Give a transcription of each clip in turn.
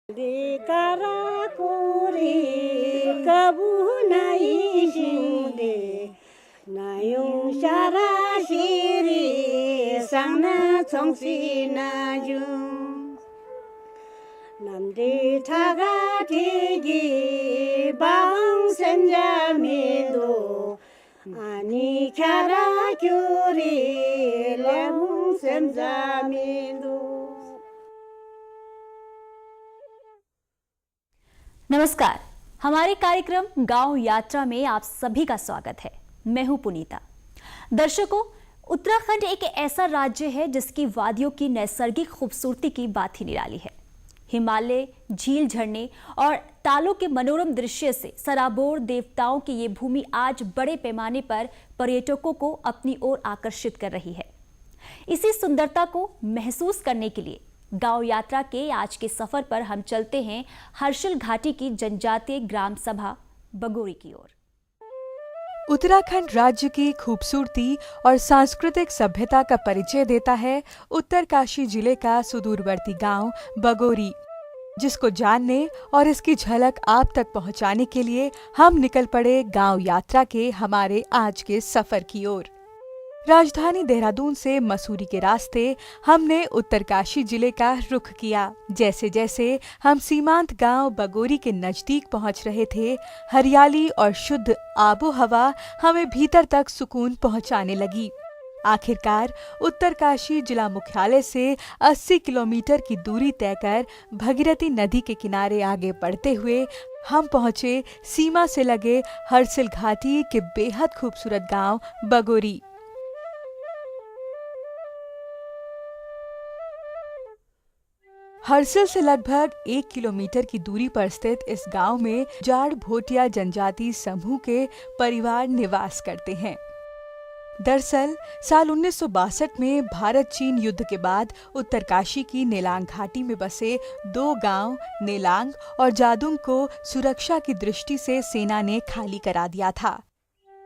काराकुरी कबू नहीं सिंदे नायों शारा शिरी सांगना चोंगसी नाजू namde thaga thigi bang senjamido ani khara kyuri lem senjamido। नमस्कार, हमारे कार्यक्रम गांव यात्रा में आप सभी का स्वागत है। मैं हूं पुनीता। दर्शकों, उत्तराखंड एक ऐसा राज्य है जिसकी वादियों की नैसर्गिक खूबसूरती की बात ही निराली है। हिमालय, झील, झरने और तालों के मनोरम दृश्य से सराबोर देवताओं की ये भूमि आज बड़े पैमाने पर पर्यटकों को अपनी ओर आकर्षित कर रही है। इसी सुंदरता को महसूस करने के लिए गांव यात्रा के आज के सफर पर हम चलते हैं हर्षिल घाटी की जनजातीय ग्राम सभा बगोरी की ओर। उत्तराखंड राज्य की खूबसूरती और सांस्कृतिक सभ्यता का परिचय देता है उत्तरकाशी जिले का सुदूरवर्ती गांव बगोरी, जिसको जानने और इसकी झलक आप तक पहुंचाने के लिए हम निकल पड़े गांव यात्रा के हमारे आज के सफर की ओर। राजधानी देहरादून से मसूरी के रास्ते हमने उत्तरकाशी जिले का रुख किया। जैसे जैसे हम सीमांत गांव बगोरी के नजदीक पहुंच रहे थे, हरियाली और शुद्ध आबो हवा हमें भीतर तक सुकून पहुंचाने लगी। आखिरकार उत्तरकाशी जिला मुख्यालय से 80 किलोमीटर की दूरी तय कर भगीरथी नदी के किनारे आगे बढ़ते हुए हम पहुंचे सीमा से लगे हर्षिल घाटी के बेहद खूबसूरत गांव बगोरी। हर्षिल से लगभग 1 किलोमीटर की दूरी पर स्थित इस गांव में जाड़ भोटिया जनजाति समूह के परिवार निवास करते हैं। दरअसल साल 1962 में भारत चीन युद्ध के बाद उत्तरकाशी की नेलांग घाटी में बसे 2 गांव नेलांग और जादुंग को सुरक्षा की दृष्टि से सेना ने खाली करा दिया था,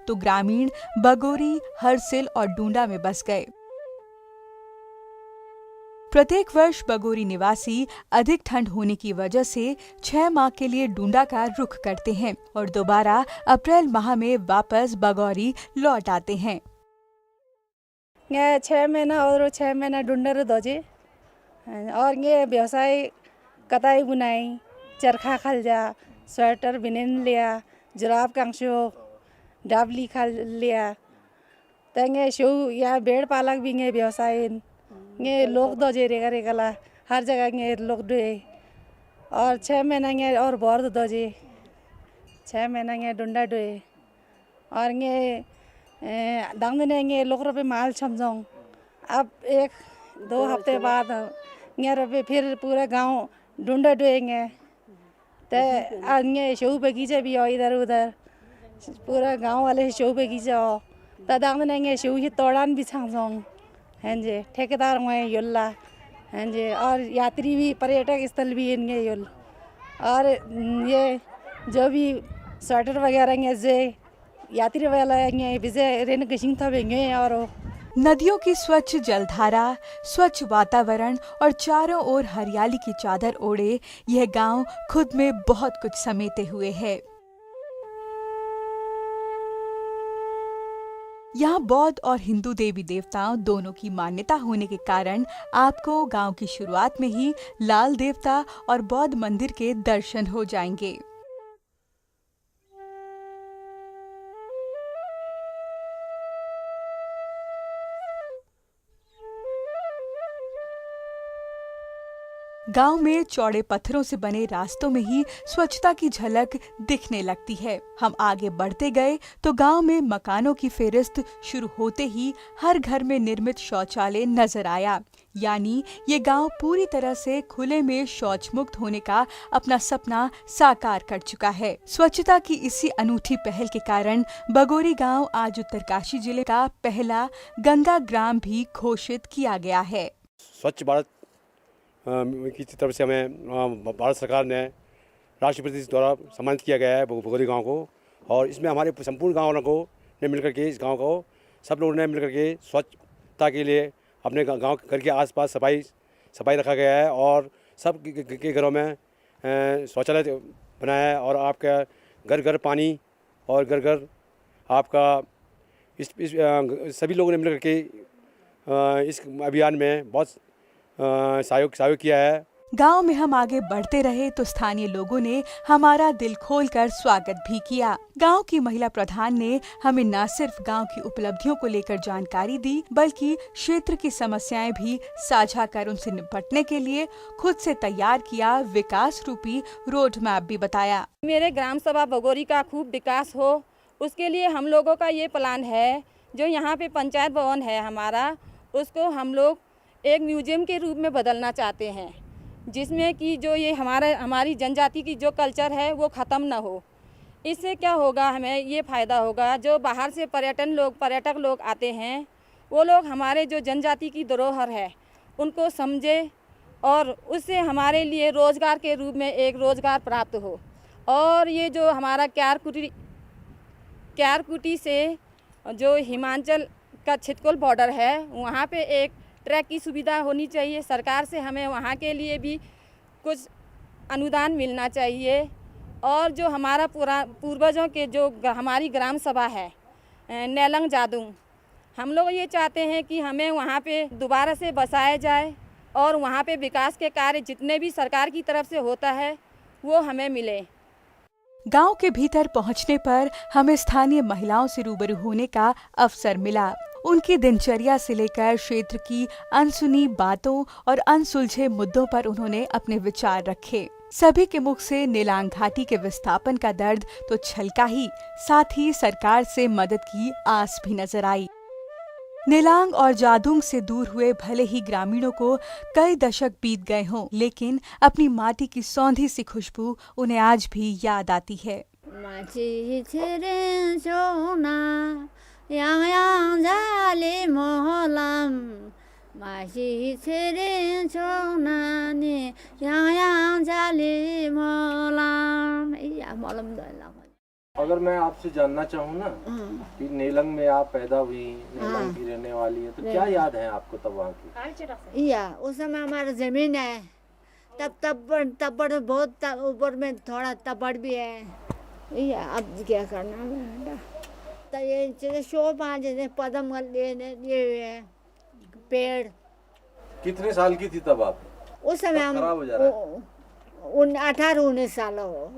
तो ग्रामीण बगोरी, हर्षिल और डूंडा में बस गए। प्रत्येक वर्ष बगोरी निवासी अधिक ठंड होने की वजह से 6 माह के लिए डूंडा का रुख करते हैं और दोबारा अप्रैल माह में वापस बगोरी लौट आते हैं। 6 महीना और 6 महीना डूंडा रे दोजे और ये व्यवसाय कताई बुनाई, चरखा खलजा, स्वेटर बिनेन लिया, जुराब कांशो, डाबली खल लिया, तंगे शो या भेड़ पालक भी ये व्यवसाय ये लोग दो जे रेगा रेगला हर जगह ये लोग दो और 6 महीना ये और बोर दो जे 6 महीना ये डुंडा दो और ये दांगने ये लोग रुपए माल छमजों। अब 1-2 हफ्ते बाद ये रुपए फिर पूरा गांव डुंडा दोएंगे, तो ये शो बगीचा भी हो इधर उधर, पूरा गांव वाले शो बगीचा हो, तो दांगने ये शो ही तोड़ान भी छमजों हैं जी, ठेकेदार हुए योल्ला हैं जी, और यात्री भी पर्यटक स्थल भी इनके योल, और ये जो भी स्वेटर वगैरह ये जे यात्री वाला ये विजय रेन गशिंग था बेंगे। और नदियों की स्वच्छ जलधारा, स्वच्छ वातावरण और चारों ओर हरियाली की चादर ओढ़े यह गांव खुद में बहुत कुछ समेटे हुए है। यहाँ बौद्ध और हिंदू देवी देवताओं दोनों की मान्यता होने के कारण आपको गांव की शुरुआत में ही लाल देवता और बौद्ध मंदिर के दर्शन हो जाएंगे। गांव में चौड़े पत्थरों से बने रास्तों में ही स्वच्छता की झलक दिखने लगती है। हम आगे बढ़ते गए तो गांव में मकानों की फेरिस्त शुरू होते ही हर घर में निर्मित शौचालय नजर आया। यानी ये गांव पूरी तरह से खुले में शौच मुक्त होने का अपना सपना साकार कर चुका है। स्वच्छता की इसी अनूठी पहल के कारण बगोरी गांव आज उत्तरकाशी जिले का पहला गंगा ग्राम भी घोषित किया गया है। स्वच्छ भारत की तरफ से हमें भारत सरकार ने राष्ट्रपति द्वारा सम्मानित किया गया है बगोरी गांव को, और इसमें हमारे संपूर्ण गाँव को ने मिलकर के इस गांव को सब लोगों ने मिलकर के स्वच्छता के लिए अपने गांव घर के आसपास सफाई रखा गया है, और सब के घरों में शौचालय बनाया है और आपका घर घर पानी और घर घर आपका इस सभी लोगों ने मिलकर के इस अभियान में बहुत सहयोग किया है। गांव में हम आगे बढ़ते रहे तो स्थानीय लोगों ने हमारा दिल खोलकर स्वागत भी किया। गांव की महिला प्रधान ने हमें न सिर्फ गांव की उपलब्धियों को लेकर जानकारी दी, बल्कि क्षेत्र की समस्याएं भी साझा कर उनसे निपटने के लिए खुद से तैयार किया विकास रूपी रोड मैप भी बताया। मेरे ग्राम सभा बगोरी का खूब विकास हो, उसके लिए हम लोगों का ये प्लान है। जो यहाँ पे पंचायत भवन है हमारा, उसको हम लोग एक म्यूजियम के रूप में बदलना चाहते हैं, जिसमें कि जो ये हमारी जनजाति की जो कल्चर है वो ख़त्म ना हो। इससे क्या होगा, हमें ये फ़ायदा होगा, जो बाहर से पर्यटक लोग आते हैं, वो लोग हमारे जो जनजाति की धरोहर है उनको समझे और उससे हमारे लिए रोज़गार के रूप में एक रोज़गार प्राप्त हो। और ये जो हमारा क्यारकुटी से जो हिमाचल का छितकुल बॉर्डर है, वहाँ पे एक ट्रैक की सुविधा होनी चाहिए। सरकार से हमें वहाँ के लिए भी कुछ अनुदान मिलना चाहिए। और जो हमारा पूर्वजों के जो हमारी ग्राम सभा है नेलंग जादुंग, हम लोग ये चाहते हैं कि हमें वहाँ पे दोबारा से बसाया जाए और वहाँ पे विकास के कार्य जितने भी सरकार की तरफ से होता है वो हमें मिले। गांव के भीतर पहुंचने पर हमें स्थानीय महिलाओं से रूबरू होने का अवसर मिला। उनकी दिनचर्या से लेकर क्षेत्र की अनसुनी बातों और अनसुलझे मुद्दों पर उन्होंने अपने विचार रखे। सभी के मुख से नेलांग घाटी के विस्थापन का दर्द तो छलका ही, साथ ही सरकार से मदद की आस भी नजर आई। नेलांग और जादुंग से दूर हुए भले ही ग्रामीणों को कई दशक बीत गए हों, लेकिन अपनी माटी की सौंधी सी खुशबू उन्हें आज भी याद आती है। अगर मैं आपसे जानना चाहूँ ना कि नेलंग में आप पैदा हुई, नेलंग की रहने वाली है, तो क्या याद है आपको तब वहाँ की? या उस समय हमारा जमीन है, तब्बड़ बहुत ऊपर में थोड़ा तब्बड़ भी है। या अब क्या करना बेटा, तो ये शो पाँच पदम ये पेड़। कितने साल की थी तब आप? उस समय हम 18-19 साल हो,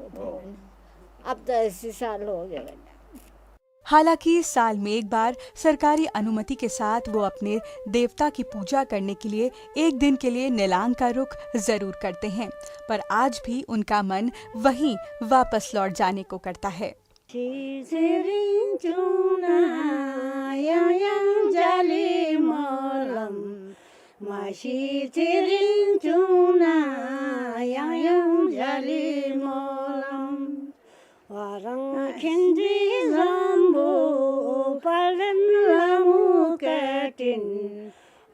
अब तो 80 साल हो गए बेटा। हालांकि साल में एक बार सरकारी अनुमति के साथ वो अपने देवता की पूजा करने के लिए एक दिन के लिए नेलांग का रुख जरूर करते हैं, पर आज भी उनका मन वहीं वापस लौट जाने को करता है। Warang kendi zambu palem lamu katin,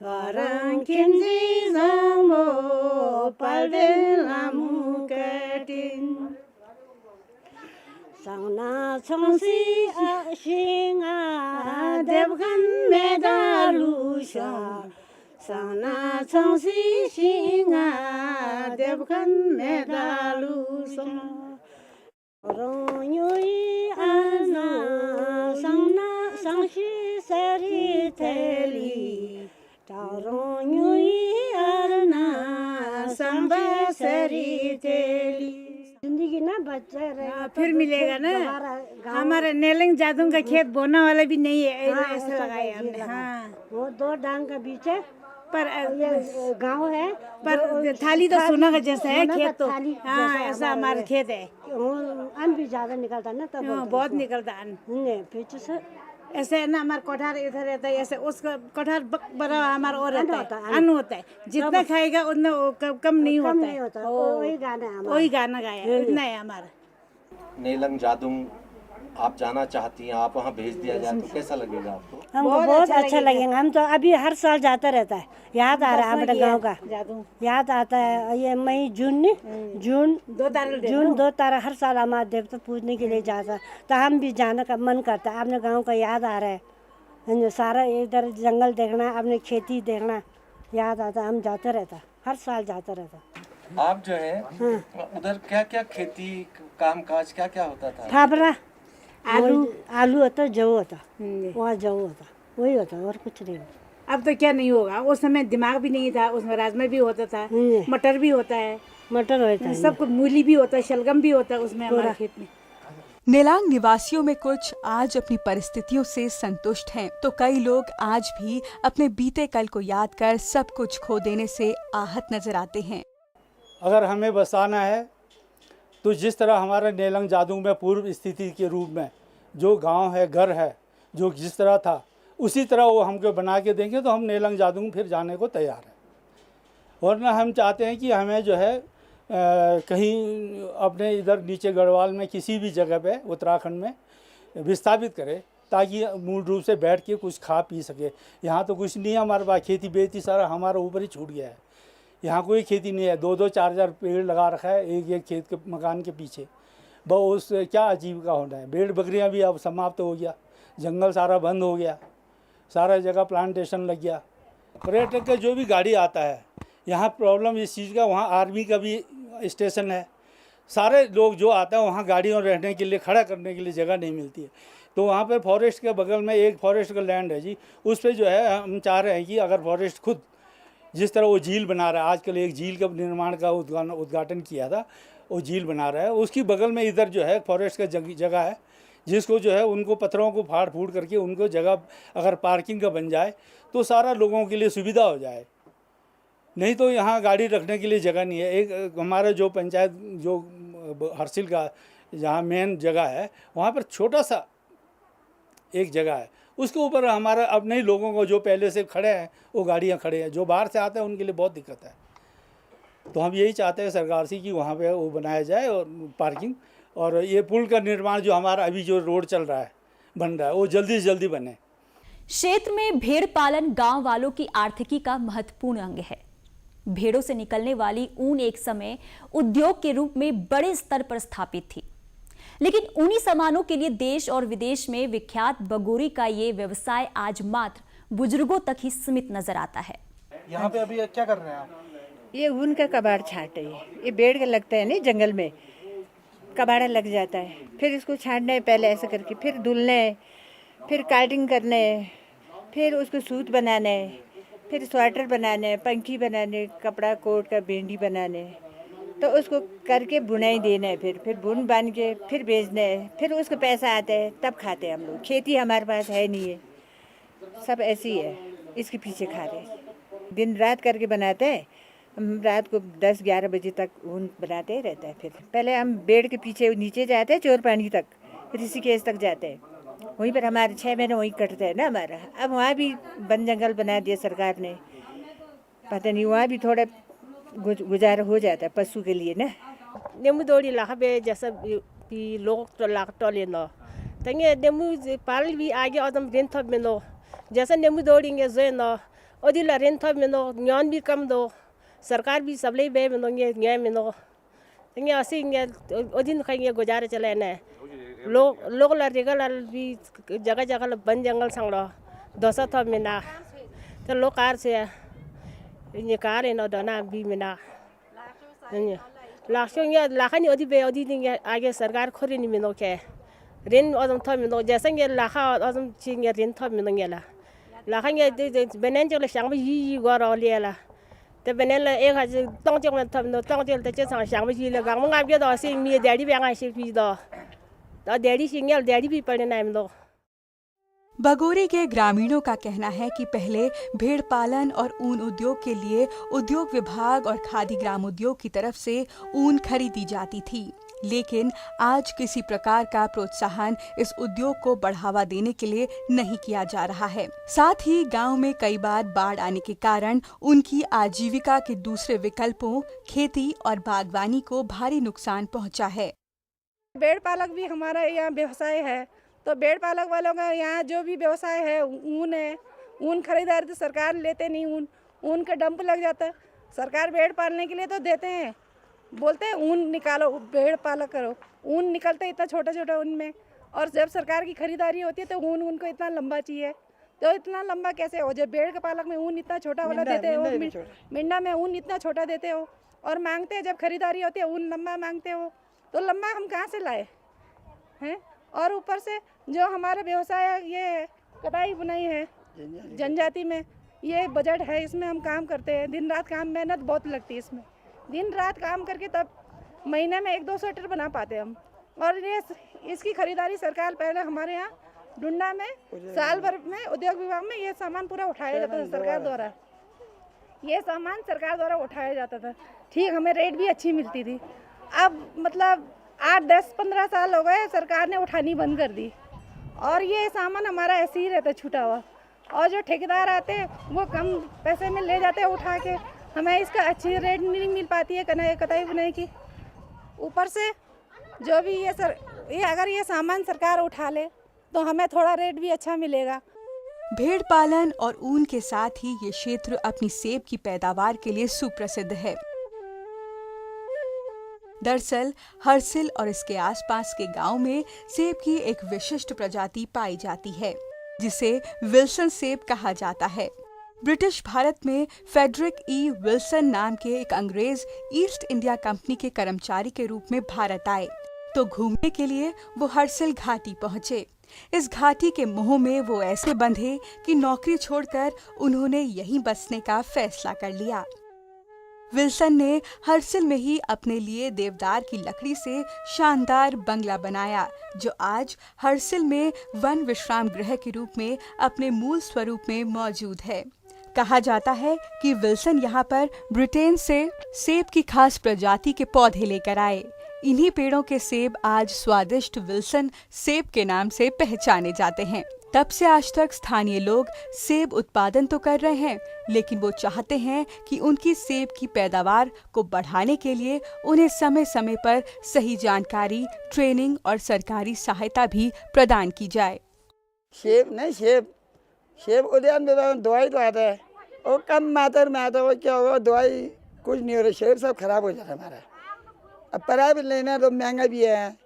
warang kendi zambu palem lamu katin. Sangna chongsi ashinga devgan medalusha, sangna chongsi shinga devgan medalusha. Ronyoi ana sangna sangshi seri teli, ronyoi ana sangba seri teli. जिंदगी ना बच्चा रहे फिर मिलेगा ना। हमारा नेलंग जादुंग का खेत बोना वाला भी नहीं है, ऐसा लगाया हमने। हाँ, वो 2 डांग का बीच है, पर गांव है, पर थाली तो सोना का जैसा है खेत तो। हाँ, ऐसा हमारा खेत है। अन्न भी ज्यादा निकलता ना तब। बहुत निकलता अन्न। पीछे से ऐसे है ना, हमारा कोठार इधर रहता है, ऐसे उसका कोठार बड़ा हमारा और रहता है, अन्न होता है। जितना खाएगा उतना कम नहीं होता है। वही गाना गाया, इतना है हमारा। नेलंग जादुंग आप जाना चाहती हैं, आप वहाँ भेज दिया जाए तो कैसा लगेगा आपको? हमको बहुत अच्छा लगेगा। हम तो अभी हर साल जाता रहता है, याद आ रहा है हमारे गांव का, याद आता है। ये मई जून 2 तारीख हर साल हमारे देवता पूजने के लिए जाता है, तो हम भी जाने का मन करता है। अपने गांव का याद आ रहा है, सारा इधर जंगल देखना, अपने खेती देखना याद आता है। हम जाते रहता, हर साल जाता रहता। आप जो है उधर क्या क्या खेती काम काज क्या क्या होता था? फावड़ा, आलू होता, जौ होता, वहाँ जौ होता, वही होता और कुछ नहीं होता। अब तो क्या नहीं होगा, उस समय दिमाग भी नहीं था, उसमें राजमा भी होता था, मटर भी होता है, मटर होता है, सब कुछ, मूली भी होता है, शलगम भी होता है उसमें हमारे खेत में। नेलांग निवासियों में कुछ आज अपनी परिस्थितियों से संतुष्ट हैं, तो कई लोग आज भी अपने बीते कल को याद कर सब कुछ खो देने से आहत नजर आते हैं। अगर हमें बसाना है तो जिस तरह हमारा नेलांग जादूंग में पूर्व स्थिति के रूप में जो गांव है, घर है, जो जिस तरह था उसी तरह वो हमको बना के देंगे तो हम नेलांग जादूंग फिर जाने को तैयार हैं। वरना हम चाहते हैं कि हमें जो है कहीं अपने इधर नीचे गढ़वाल में किसी भी जगह पे उत्तराखंड में विस्थापित करें ताकि मूल रूप से बैठ के कुछ खा पी सके। यहाँ तो कुछ नहीं है हमारे पास, खेती बेती सारा हमारा ऊपर ही छूट गया है। यहाँ कोई खेती नहीं है, 2-2, 4-4 पेड़ लगा रखा है एक एक खेत के मकान के पीछे, बस उस क्या आजीविका होना है। भेड़ बकरियाँ भी अब समाप्त हो गया, जंगल सारा बंद हो गया, सारा जगह प्लांटेशन लग गया। पर्यटक का जो भी गाड़ी आता है यहाँ प्रॉब्लम इस चीज़ का, वहाँ आर्मी का भी स्टेशन है, सारे लोग जो आता है वहाँ गाड़ियों रहने के लिए, खड़ा करने के लिए जगह नहीं मिलती है। तो वहाँ पर फॉरेस्ट के बगल में एक फॉरेस्ट का लैंड है जी, उस पर जो है हम चाह रहे हैं कि अगर फॉरेस्ट खुद जिस तरह वो झील बना रहा है, आजकल एक झील का निर्माण का उद्घाटन किया था, वो झील बना रहा है, उसकी बगल में इधर जो है फॉरेस्ट का जगह है जिसको जो है उनको पत्थरों को फाड़ फूड़ करके उनको जगह अगर पार्किंग का बन जाए तो सारा लोगों के लिए सुविधा हो जाए। नहीं तो यहाँ गाड़ी रखने के लिए जगह नहीं है। एक हमारा जो पंचायत जो हरसिल का जहाँ मेन जगह है वहाँ पर छोटा सा एक जगह है, उसके ऊपर हमारा अपने ही लोगों को जो पहले से खड़े हैं वो गाड़ियाँ खड़े हैं, जो बाहर से आते हैं उनके लिए बहुत दिक्कत है। तो हम यही चाहते हैं सरकार से कि वहाँ पे वो बनाया जाए और पार्किंग, और ये पुल का निर्माण जो हमारा अभी जो रोड चल रहा है बन रहा है वो जल्दी से जल्दी बने। क्षेत्र में भेड़ पालन गांव वालों की आर्थिकी का महत्वपूर्ण अंग है। भेड़ों से निकलने वाली ऊन एक समय उद्योग के रूप में बड़े स्तर पर स्थापित थी, लेकिन ऊनी सामानों के लिए देश और विदेश में विख्यात बगोरी का ये व्यवसाय आज मात्र बुजुर्गों तक ही सीमित नजर आता है। यहाँ पे अभी क्या कर रहे हैं आप? ये ऊन का कबाड़ छांटे है, ये पेड़ का लगता है नहीं, जंगल में कबाड़ा लग जाता है, फिर इसको छांटना है पहले ऐसे करके, फिर धुलना है, फिर काटिंग करना है, फिर उसको सूत बनाना है, फिर स्वेटर बनाना है, पंखी बनाने, कपड़ा कोट का बेंडी बनाने, तो उसको करके बुनाई देना है, फिर बुन बन के फिर बेचना है, फिर उसको पैसा आता है तब खाते हैं हम लोग। खेती हमारे पास है नहीं है, सब ऐसी है, इसके पीछे खा रहे हैं। दिन रात करके बनाते हैं हम, रात को 10-11 बजे तक ऊन बनाते ही रहता है। फिर पहले हम बेड़ के पीछे नीचे जाते हैं, चोर पानी तक, ऋषिकेश तक जाते हैं, वहीं पर हमारे 6 महीने वहीं कटते हैं ना हमारा। अब वहाँ भी वन जंगल बना दिया सरकार ने, पता नहीं वहाँ भी थोड़ा गुजारा हो जाता है पशु के लिए ना। नेमू दौड़ी लाख बे जैसा भी लोग तो लाख टोले नो तंगे नेमू पाल भी आगे अदम रेंथ में नो, जैसा नेमू दौड़ेंगे जो नो ओदिला रेंथ में नो, न्यान भी कम दो, सरकार भी सबले बे में नो न्याय में नो तंगे ऐसे ओदिन खाएंगे गुजारे चले ना। लोग ला रेगल भी जगह जगह बन जंगल संगलो दोसा था में ना, तो लोग कार से ये कार है ना दोना भी में ना लाखों या लाखनी ओदी बे ओदी दिन आगे सरकार खोरे नहीं मिलो के रेन अदम था मिलो, जैसे ये लाखा अदम चिंगे रेन था मिलो गेला लाखन ये बनें जो शांग भी ये गौर लिया ला, तो बनें ला एक हजार तंग जो था मिलो तंग जो तो जैसे शांग भी ये लगा मंगा भी तो ऐसे मेरे डैडी भी आगे से भी तो डैडी सिंगल डैडी भी पढ़ने नहीं मिलो। बगोरी के ग्रामीणों का कहना है कि पहले भेड़ पालन और ऊन उद्योग के लिए उद्योग विभाग और खादी ग्राम उद्योग की तरफ से ऊन खरीदी जाती थी, लेकिन आज किसी प्रकार का प्रोत्साहन इस उद्योग को बढ़ावा देने के लिए नहीं किया जा रहा है। साथ ही गांव में कई बार बाढ़ आने के कारण उनकी आजीविका के दूसरे विकल्पों खेती और बागवानी को भारी नुकसान पहुंचा है। भेड़ पालक भी हमारा यहाँ व्यवसाय है, तो भेड़ पालक वालों का यहाँ जो भी व्यवसाय है ऊन है, ऊन खरीदारी तो सरकार लेते नहीं, ऊन का डंप लग जाता है। सरकार भेड़ पालने के लिए तो देते हैं, बोलते हैं ऊन निकालो भेड़ पालक करो, ऊन निकलता है इतना छोटा छोटा ऊन में, और जब सरकार की खरीदारी होती है तो ऊन उनको इतना लंबा चाहिए, तो इतना लंबा कैसे हो? जब भेड़ के पालक में ऊन इतना छोटा वाला देते हो, मिंडा में ऊन इतना छोटा देते हो, और मांगते हैं, जब खरीदारी होती है ऊन लम्बा मांगते हो, तो लम्बा हम कहाँ से लाए हैं। और ऊपर से जो हमारा व्यवसाय ये कटाई बुनाई है जनजाति में, ये बजट है, इसमें हम काम करते हैं, दिन रात काम, मेहनत बहुत लगती है इसमें, दिन रात काम करके तब महीने में 1-2 स्वेटर बना पाते हम। और ये इसकी खरीदारी सरकार पहले हमारे यहाँ डुंडा में साल भर में उद्योग विभाग में ये सामान पूरा उठाया जाता था सरकार द्वारा, ये सामान सरकार द्वारा उठाया जाता था, ठीक, हमें रेट भी अच्छी मिलती थी। अब मतलब 8-10-15 साल हो गए, सरकार ने उठानी बंद कर दी और ये सामान हमारा ऐसे ही रहता छूटा हुआ, और जो ठेकेदार आते हैं वो कम पैसे में ले जाते हैं उठा के, हमें इसका अच्छी रेट नहीं मिल पाती है कटाई बुनाई की। ऊपर से जो भी ये अगर ये सामान सरकार उठा ले तो हमें थोड़ा रेट भी अच्छा मिलेगा। भेड़ पालन और ऊन के साथ ही ये क्षेत्र अपनी सेब की पैदावार के लिए सुप्रसिद्ध है। दरअसल हर्सिल और इसके आसपास के गांव में सेब की एक विशिष्ट प्रजाति पाई जाती है जिसे विल्सन सेब कहा जाता है। ब्रिटिश भारत में फेडरिक ई विल्सन नाम के एक अंग्रेज ईस्ट इंडिया कंपनी के कर्मचारी के रूप में भारत आए तो घूमने के लिए वो हर्सिल घाटी पहुंचे। इस घाटी के मोह में वो ऐसे बंधे कि नौकरी छोड़कर उन्होंने यहीं बसने का फैसला कर लिया। विल्सन ने हर्सिल में ही अपने लिए देवदार की लकड़ी से शानदार बंगला बनाया जो आज हर्सिल में वन विश्राम गृह के रूप में अपने मूल स्वरूप में मौजूद है। कहा जाता है कि विल्सन यहाँ पर ब्रिटेन से सेब की खास प्रजाति के पौधे लेकर आए। इन्हीं पेड़ों के सेब आज स्वादिष्ट विल्सन सेब के नाम से पहचाने जाते हैं। तब से आज तक स्थानीय लोग सेब उत्पादन तो कर रहे हैं, लेकिन वो चाहते हैं कि उनकी सेब की पैदावार को बढ़ाने के लिए उन्हें समय समय पर सही जानकारी, ट्रेनिंग और सरकारी सहायता भी प्रदान की जाए। सेब उद्यान में दवाई तो आता है और कम मात्रा में आता है, वो क्या होगा, दवाई कुछ नहीं हो रहा, सेब सब खराब हो जाता है हमारा। अब प्राइवेट लेना तो महंगा भी है,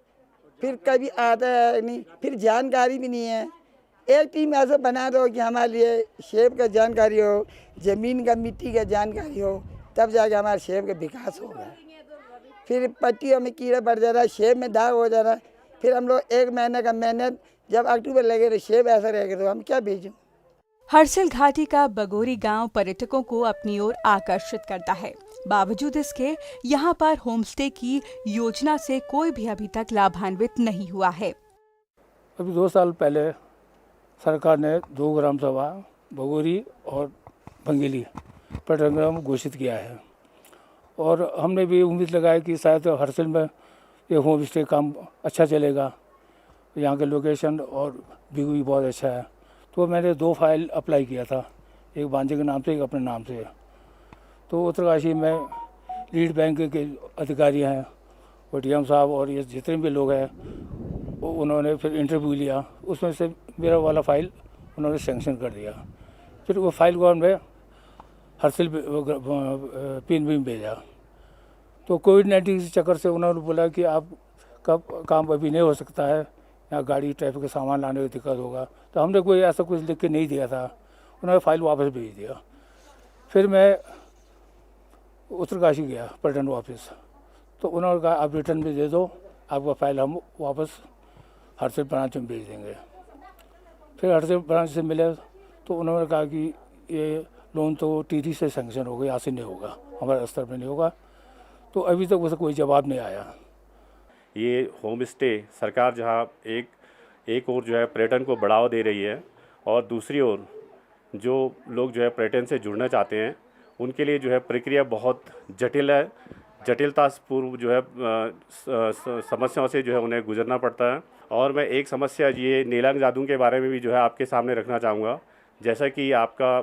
फिर कभी आता है नहीं, फिर जानकारी भी नहीं है। एक टीम ऐसा बना दो कि हमारे लिए सेब का जानकारी हो, ज़मीन का मिट्टी का जानकारी हो, तब जाके हमारे सेब का विकास होगा। फिर पत्तियों में कीड़ा बढ़ जा रहा है, सेब में दाग हो जा रहा है, फिर हम लोग 1 महीने का मेहनत, जब अक्टूबर लगे तो सेब ऐसा रहेगा तो हम क्या बेचें। हर्सिल घाटी का बगोरी गांव पर्यटकों को अपनी ओर आकर्षित करता है। बावजूद इसके यहाँ पर होमस्टे की योजना से कोई भी अभी तक लाभान्वित नहीं हुआ है। अभी 2 साल पहले सरकार ने 2 ग्राम सभा बगोरी और बंगेली पर्यटन ग्राम घोषित किया है और हमने भी उम्मीद लगाई कि शायद हर्सिल में ये होम स्टे काम अच्छा चलेगा, यहाँ के लोकेशन और व्यू भी बहुत अच्छा है। तो मैंने 2 फाइल अप्लाई किया था, एक बांझे के नाम से, एक अपने नाम से। तो उत्तरकाशी में लीड बैंक के अधिकारी हैं, OTM साहब और ये जितने भी लोग हैं, उन्होंने फिर इंटरव्यू लिया, उसमें से मेरा वाला फाइल उन्होंने सैंक्शन कर दिया। फिर वो फाइल को हमने हर्सिल पिन भी भेजा। तो कोविड-19 के चक्कर से उन्होंने बोला कि आपका काम अभी नहीं हो सकता है, यहाँ गाड़ी ट्रैफिक के सामान लाने में दिक्कत होगा। तो हमने कोई ऐसा कुछ लिख के नहीं दिया था, उन्होंने फाइल वापस भेज दिया। फिर मैं उत्तरकाशी गया पर्यटन ऑफिस, तो उन्होंने कहा आप रिटर्न में दे दो, आपका फाइल हम वापस हर्सिल ब्रांच में भेज देंगे। फिर हर्सिल ब्रांच से मिले तो उन्होंने कहा कि ये लोन तो TT से सैंक्शन हो गया, यहाँ से नहीं होगा, हमारे स्तर में नहीं होगा। तो अभी तक उसका कोई जवाब नहीं आया। ये होम स्टे सरकार जहाँ एक ओर जो है पर्यटन को बढ़ावा दे रही है और दूसरी ओर जो लोग जो है पर्यटन से जुड़ना चाहते हैं उनके लिए जो है प्रक्रिया बहुत जटिल है, जटिलतापूर्व जो है समस्याओं से जो है उन्हें गुजरना पड़ता है। और मैं एक समस्या ये नेलंग जादू के बारे में भी जो है आपके सामने रखना चाहूँगा। जैसा कि आपका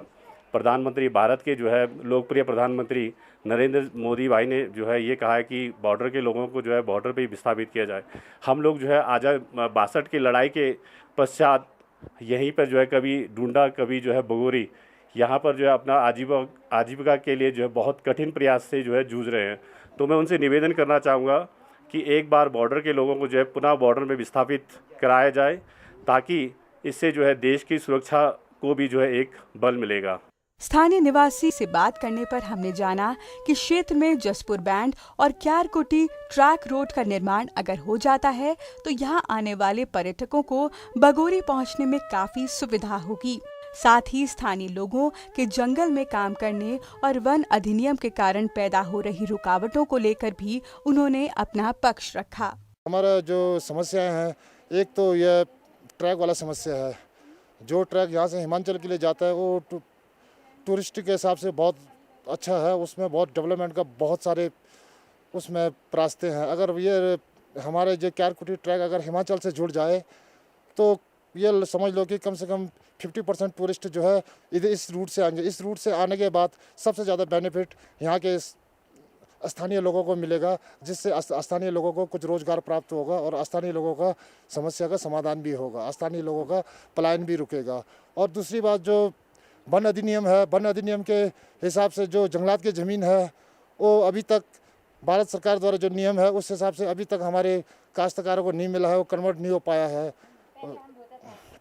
प्रधानमंत्री, भारत के जो है लोकप्रिय प्रधानमंत्री नरेंद्र मोदी भाई ने जो है ये कहा है कि बॉर्डर के लोगों को जो है बॉर्डर पे ही विस्थापित किया जाए। हम लोग जो है आज़ाद 62 की लड़ाई के पश्चात यहीं पर जो है कभी डूंडा, कभी जो है बगोरी, यहाँ पर जो है अपना आजीविका के लिए जो है बहुत कठिन प्रयास से जो है जूझ रहे हैं। तो मैं उनसे निवेदन करना चाहूँगा कि एक बार बॉर्डर के लोगों को जो है पुनः बॉर्डर में विस्थापित कराया जाए, ताकि इससे जो है देश की सुरक्षा को भी जो है एक बल मिलेगा। स्थानीय निवासी से बात करने पर हमने जाना कि क्षेत्र में जसपुर बैंड और क्यारकोटी ट्रैक रोड का निर्माण अगर हो जाता है तो यहाँ आने वाले पर्यटकों को बगोरी पहुँचने में काफी सुविधा होगी। साथ ही स्थानीय लोगों के जंगल में काम करने और वन अधिनियम के कारण पैदा हो रही रुकावटों को लेकर भी उन्होंने अपना पक्ष रखा। हमारा जो समस्याएं हैं, एक तो यह ट्रैक वाला समस्या है। जो ट्रैक यहाँ से हिमाचल के लिए जाता है वो टूरिस्ट के हिसाब से बहुत अच्छा है, उसमें बहुत डेवलपमेंट का बहुत सारे उसमें रास्ते हैं। अगर ये हमारे जो क्यारकोटी ट्रैक अगर हिमाचल से जुड़ जाए तो ये समझ लो कि कम से कम 50% टूरिस्ट जो है इधर इस रूट से आएंगे। इस रूट से आने के बाद सबसे ज़्यादा बेनिफिट यहाँ के स्थानीय लोगों को मिलेगा, जिससे स्थानीय लोगों को कुछ रोज़गार प्राप्त होगा और स्थानीय लोगों का समस्या का समाधान भी होगा, स्थानीय लोगों का पलायन भी रुकेगा। और दूसरी बात जो वन अधिनियम है, वन अधिनियम के हिसाब से जो जंगलात की ज़मीन है वो अभी तक भारत सरकार द्वारा जो नियम है उस हिसाब से अभी तक हमारे काश्तकारों को नहीं मिला है, वो कन्वर्ट नहीं हो पाया है।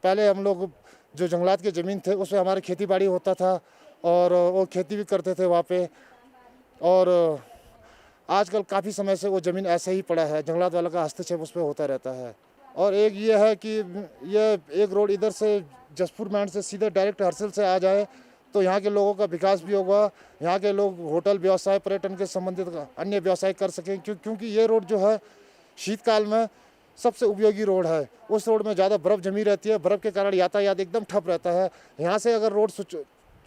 पहले हम लोग जो जंगलात की ज़मीन थे उसमें हमारी खेती बाड़ी होता था और वो खेती भी करते थे वहाँ पे, और आजकल काफ़ी समय से वो ज़मीन ऐसे ही पड़ा है, जंगलात वाला का हस्तक्षेप उस पर होता रहता है। और एक ये है कि ये एक रोड इधर से जसपुर बैंड से सीधे डायरेक्ट हर्सिल से आ जाए तो यहाँ के लोगों का विकास भी होगा, यहाँ के लोग होटल व्यवसाय पर्यटन के संबंधित अन्य व्यवसाय कर सकें, क्योंकि ये रोड जो है शीतकाल में सबसे उपयोगी रोड है। उस रोड में ज़्यादा बर्फ़ जमी रहती है, बर्फ़ के कारण यातायात एकदम ठप रहता है। यहाँ से अगर रोड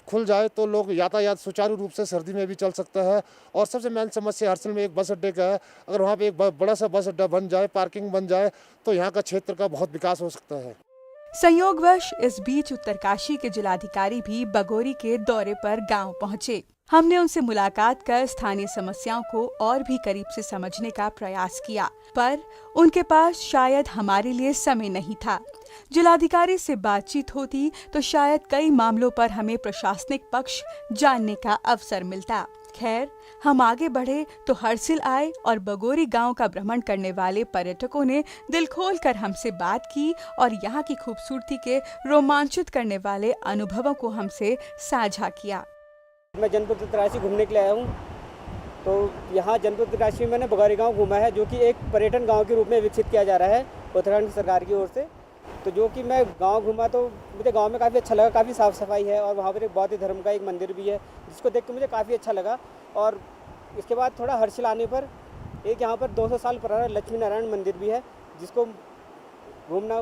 खुल जाए तो लोग यातायात सुचारू रूप से सर्दी में भी चल सकता है। और सबसे मेन समस्या हर्सिल में एक बस अड्डे का है, अगर वहाँ पे एक बड़ा सा बस अड्डा बन जाए, पार्किंग बन जाए तो यहाँ का क्षेत्र का बहुत विकास हो सकता है। संयोगवश इस बीच उत्तरकाशी के जिलाधिकारी भी बगोरी के दौरे पर गांव पहुंचे। हमने उनसे मुलाकात कर स्थानीय समस्याओं को और भी करीब से समझने का प्रयास किया, पर उनके पास शायद हमारे लिए समय नहीं था। जिलाधिकारी से बातचीत होती तो शायद कई मामलों पर हमें प्रशासनिक पक्ष जानने का अवसर मिलता। खैर, हम आगे बढ़े तो हर्सिल आए और बगोरी गांव का भ्रमण करने वाले पर्यटकों ने दिल खोलकर हमसे बात की और यहाँ की खूबसूरती के रोमांचित करने वाले अनुभवों को हमसे साझा किया। मैं जनपद उत्तरकाशी घूमने के लिए आया हूँ, तो यहाँ जनपद उत्तरकाशी में मैंने बगोरी गांव घूमा है, जो कि एक पर्यटन गांव के रूप में विकसित किया जा रहा है उत्तराखंड सरकार की ओर से। तो जो कि मैं गांव घूमा तो मुझे गांव में काफ़ी अच्छा लगा, काफ़ी साफ़ सफाई है और वहाँ पर एक बौद्ध धर्म का एक मंदिर भी है जिसको देख के मुझे काफ़ी अच्छा लगा। और इसके बाद थोड़ा हर्सिल आने पर एक यहाँ पर 200 साल पुराना लक्ष्मी नारायण मंदिर भी है, जिसको घूमना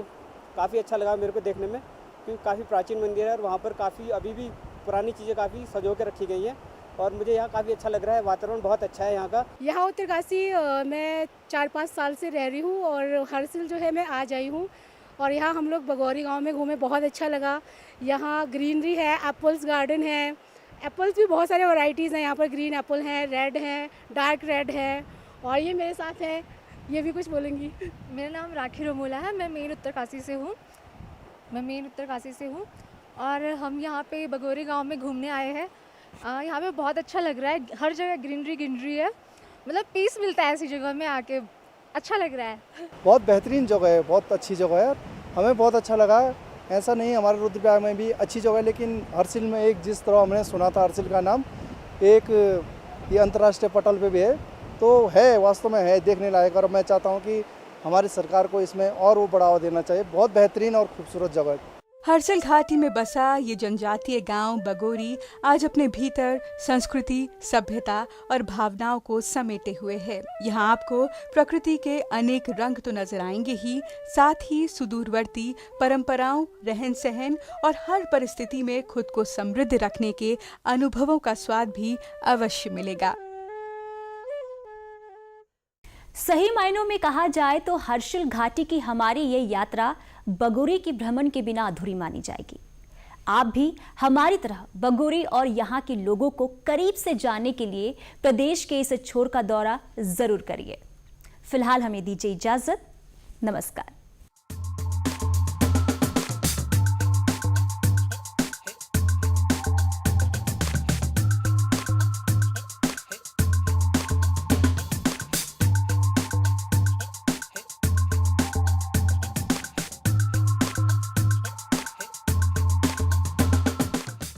काफ़ी अच्छा लगा मेरे को देखने में, क्योंकि काफ़ी प्राचीन मंदिर है और वहाँ पर काफ़ी अभी भी पुरानी चीज़ें काफ़ी सजो के रखी गई हैं और मुझे यहाँ काफ़ी अच्छा लग रहा है। वातावरण बहुत अच्छा है यहाँ का। यहाँ उत्तरकाशी मैं 4-5 साल से रह रही हूँ और हर्सिल जो है मैं आज आई हूँ और यहाँ हम लोग बगोरी गांव में घूमे, बहुत अच्छा लगा। यहाँ ग्रीनरी है, एप्पल्स गार्डन है, एप्पल्स भी बहुत सारे वैरायटीज़ हैं यहाँ पर। ग्रीन एप्पल हैं, रेड हैं, डार्क रेड है। और ये मेरे साथ है, ये भी कुछ बोलेंगी। मेरा नाम राखी रोमोला है, मैं मेन उत्तरकाशी से हूँ और हम यहाँ पे बगोरी गांव में घूमने आए हैं। यहाँ पे बहुत अच्छा लग रहा है, हर जगह ग्रीनरी है, मतलब पीस मिलता है ऐसी जगह में आके, अच्छा लग रहा है। बहुत बेहतरीन जगह है, बहुत अच्छी जगह है, हमें बहुत अच्छा लगा। ऐसा नहीं, हमारे रुद्रप्रयाग में भी अच्छी जगह है, लेकिन हर्सिल में एक जिस तरह हमने सुना था हर्सिल का नाम एक ये अंतर्राष्ट्रीय पटल पे भी है, तो है, वास्तव में है देखने लायक। और मैं चाहता हूँ कि हमारी सरकार को इसमें और वो बढ़ावा देना चाहिए। बहुत बेहतरीन और खूबसूरत जगह है। हर्सिल घाटी में बसा ये जनजातीय गांव बगोरी आज अपने भीतर संस्कृति, सभ्यता और भावनाओं को समेटे हुए है। यहाँ आपको प्रकृति के अनेक रंग तो नजर आएंगे ही, साथ ही सुदूरवर्ती परंपराओं, रहन सहन और हर परिस्थिति में खुद को समृद्ध रखने के अनुभवों का स्वाद भी अवश्य मिलेगा। सही मायनों में कहा जाए तो हर्सिल घाटी की हमारी ये यात्रा बगोरी के भ्रमण के बिना अधूरी मानी जाएगी। आप भी हमारी तरह बगोरी और यहाँ के लोगों को करीब से जानने के लिए प्रदेश के इस छोर का दौरा जरूर करिए। फिलहाल हमें दीजिए इजाजत। नमस्कार।